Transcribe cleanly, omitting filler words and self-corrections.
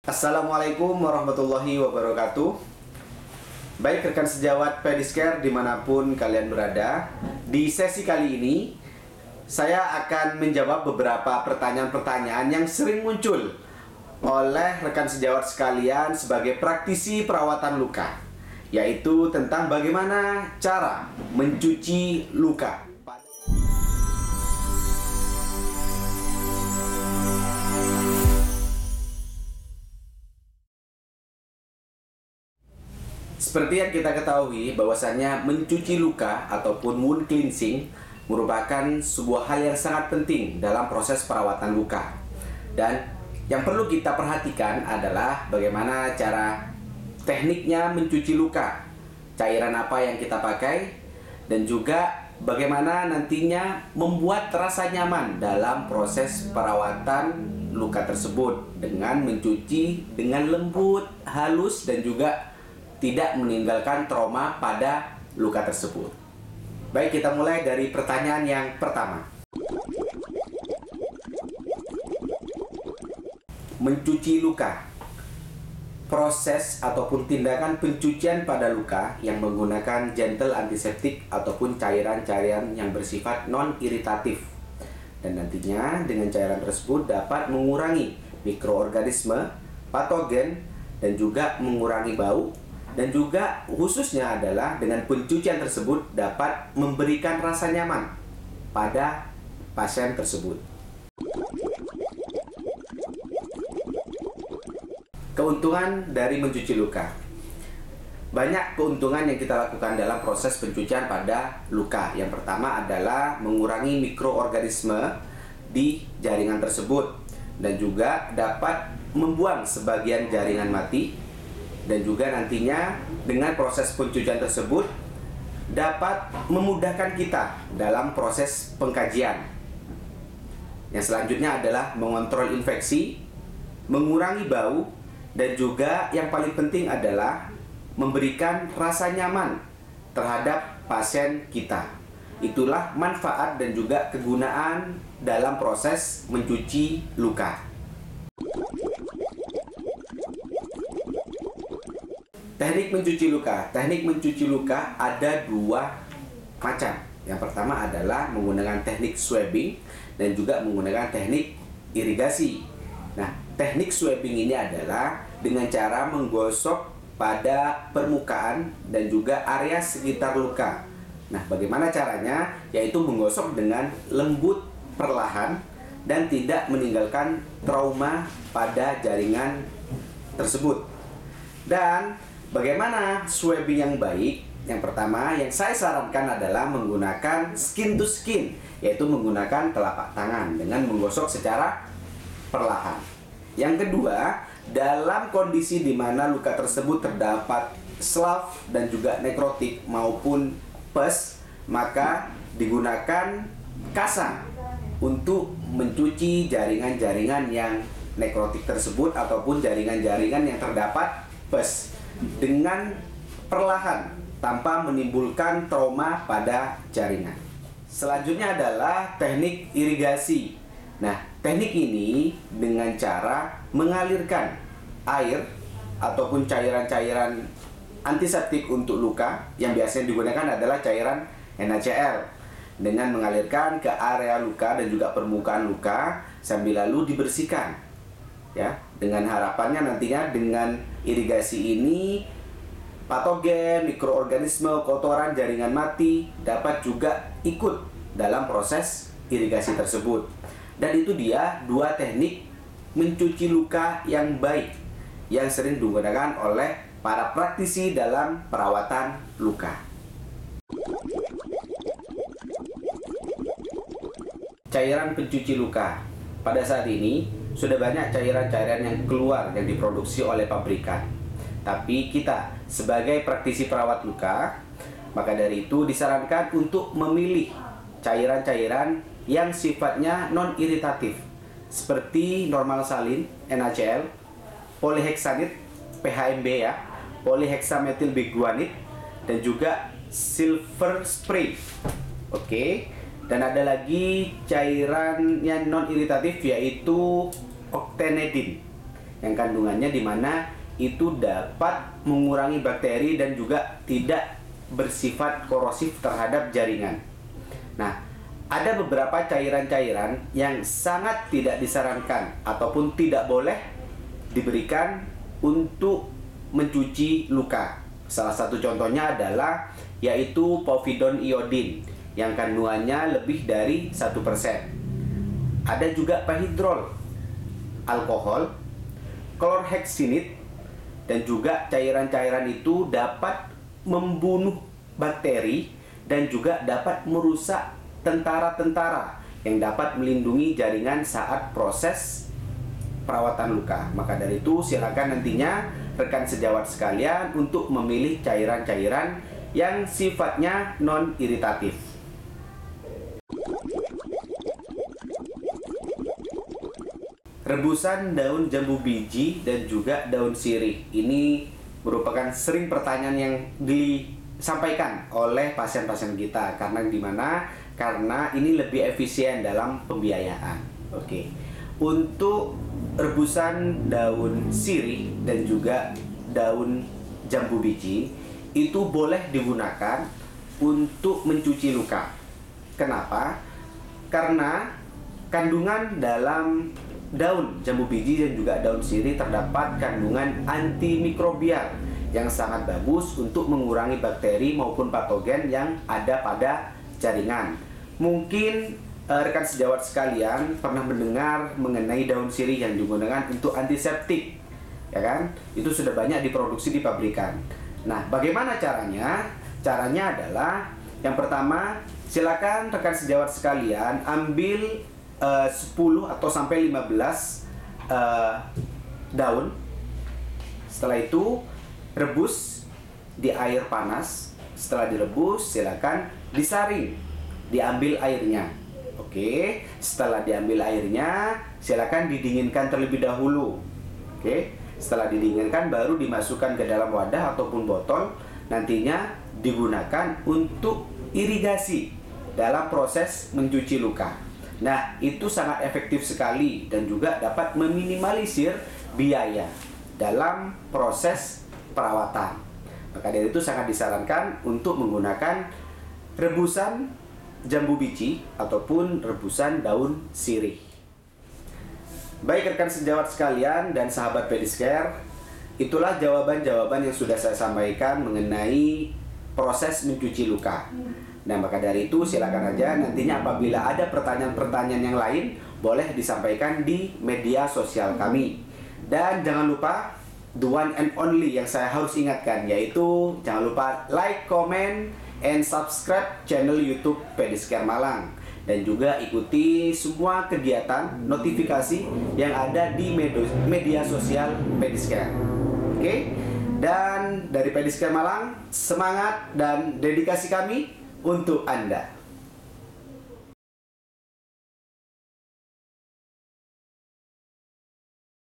Assalamualaikum warahmatullahi wabarakatuh. Baik rekan sejawat Pedicare dimanapun kalian berada, di sesi kali ini saya akan menjawab beberapa pertanyaan-pertanyaan yang sering muncul oleh rekan sejawat sekalian sebagai praktisi perawatan luka, yaitu tentang bagaimana cara mencuci luka. Seperti yang kita ketahui bahwasannya mencuci luka ataupun wound cleansing merupakan sebuah hal yang sangat penting dalam proses perawatan luka. Dan yang perlu kita perhatikan adalah bagaimana cara tekniknya mencuci luka, cairan apa yang kita pakai, dan juga bagaimana nantinya membuat rasa nyaman dalam proses perawatan luka tersebut dengan mencuci dengan lembut, halus, dan juga tidak meninggalkan trauma pada luka tersebut. Baik, kita mulai dari pertanyaan yang pertama. Mencuci luka. Proses ataupun tindakan pencucian pada luka yang menggunakan gentle antiseptik ataupun cairan-cairan yang bersifat non-iritatif. Dan nantinya dengan cairan tersebut dapat mengurangi mikroorganisme, patogen, dan juga mengurangi bau. Dan juga khususnya adalah dengan pencucian tersebut dapat memberikan rasa nyaman pada pasien tersebut. Keuntungan dari mencuci luka. Banyak keuntungan yang kita lakukan dalam proses pencucian pada luka. Yang pertama adalah mengurangi mikroorganisme di jaringan tersebut dan juga dapat membuang sebagian jaringan mati. Dan juga nantinya dengan proses pencucian tersebut dapat memudahkan kita dalam proses pengkajian. Yang selanjutnya adalah mengontrol infeksi, mengurangi bau, dan juga yang paling penting adalah memberikan rasa nyaman terhadap pasien kita. Itulah manfaat dan juga kegunaan dalam proses mencuci luka. Teknik mencuci luka. Teknik mencuci luka ada dua macam. Yang pertama adalah menggunakan teknik swabbing dan juga menggunakan teknik irigasi. Nah, teknik swabbing ini adalah dengan cara menggosok pada permukaan dan juga area sekitar luka. Nah, bagaimana caranya? Yaitu menggosok dengan lembut perlahan dan tidak meninggalkan trauma pada jaringan tersebut. Dan bagaimana swabbing yang baik? Yang pertama yang saya sarankan adalah menggunakan skin to skin, yaitu menggunakan telapak tangan dengan menggosok secara perlahan. Yang kedua, dalam kondisi di mana luka tersebut terdapat scalp dan juga nekrotik maupun pus, maka digunakan kasa untuk mencuci jaringan-jaringan yang nekrotik tersebut ataupun jaringan-jaringan yang terdapat pus dengan perlahan tanpa menimbulkan trauma pada jaringan. Selanjutnya adalah teknik irigasi. Nah, teknik ini dengan cara mengalirkan air ataupun cairan-cairan antiseptik untuk luka yang biasanya digunakan adalah cairan NaCl dengan mengalirkan ke area luka dan juga permukaan luka sambil lalu dibersihkan. Ya, dengan harapannya nantinya dengan irigasi ini patogen, mikroorganisme, kotoran, jaringan mati dapat juga ikut dalam proses irigasi tersebut. Dan itu dia dua teknik mencuci luka yang baik yang sering digunakan oleh para praktisi dalam perawatan luka. Cairan pencuci luka. Pada saat ini sudah banyak cairan-cairan yang keluar yang diproduksi oleh pabrikan. Tapi kita sebagai praktisi perawat luka, maka dari itu disarankan untuk memilih cairan-cairan yang sifatnya non-iritatif seperti normal salin, NaCl, poliheksanit, PHMB ya, poliheksametilbiguanit, dan juga silver spray. Oke. Dan ada lagi cairan yang non-iritatif yaitu octenedin. yang kandungannya di mana itu dapat mengurangi bakteri dan juga tidak bersifat korosif terhadap jaringan. Nah, ada beberapa cairan-cairan yang sangat tidak disarankan ataupun tidak boleh diberikan untuk mencuci luka. Salah satu contohnya adalah yaitu povidone iodine yang kandungannya lebih dari 1%. Ada juga pahidrol, alkohol, klorheksinid, dan juga cairan-cairan itu dapat membunuh bakteri dan juga dapat merusak tentara-tentara yang dapat melindungi jaringan saat proses perawatan luka. Maka dari itu silakan nantinya rekan sejawat sekalian untuk memilih cairan-cairan yang sifatnya non-iritatif. Rebusan daun jambu biji dan juga daun sirih ini merupakan sering pertanyaan yang disampaikan oleh pasien-pasien kita karena ini lebih efisien dalam pembiayaan. Oke. Untuk rebusan daun sirih dan juga daun jambu biji itu boleh digunakan untuk mencuci luka. Kenapa? Karena kandungan dalam daun jambu biji dan juga daun sirih terdapat kandungan antimikrobial yang sangat bagus untuk mengurangi bakteri maupun patogen yang ada pada jaringan. Mungkin rekan sejawat sekalian pernah mendengar mengenai daun sirih yang digunakan untuk antiseptik, ya kan? Itu sudah banyak diproduksi di pabrikan. Nah, bagaimana caranya? Caranya adalah yang pertama, silakan rekan sejawat sekalian ambil 10 atau sampai 15 daun. Setelah itu rebus di air panas. Setelah direbus silakan disaring, diambil airnya. Oke, setelah diambil airnya silakan didinginkan terlebih dahulu. Oke, setelah didinginkan baru dimasukkan ke dalam wadah ataupun botol, nantinya digunakan untuk irigasi dalam proses mencuci luka. Nah, itu sangat efektif sekali dan juga dapat meminimalisir biaya dalam proses perawatan. Maka dari itu sangat disarankan untuk menggunakan rebusan jambu biji ataupun rebusan daun sirih. Baik rekan sejawat sekalian dan sahabat Pedicare, itulah jawaban-jawaban yang sudah saya sampaikan mengenai proses mencuci luka. Nah, maka dari itu silakan aja nantinya apabila ada pertanyaan-pertanyaan yang lain boleh disampaikan di media sosial kami. Dan jangan lupa the one and only yang saya harus ingatkan, yaitu jangan lupa like, comment, and subscribe channel YouTube Pedicare Malang. Dan juga ikuti semua kegiatan notifikasi yang ada di media sosial Pedicare. Oke? Dan dari Pedicare Malang, semangat dan dedikasi kami untuk Anda.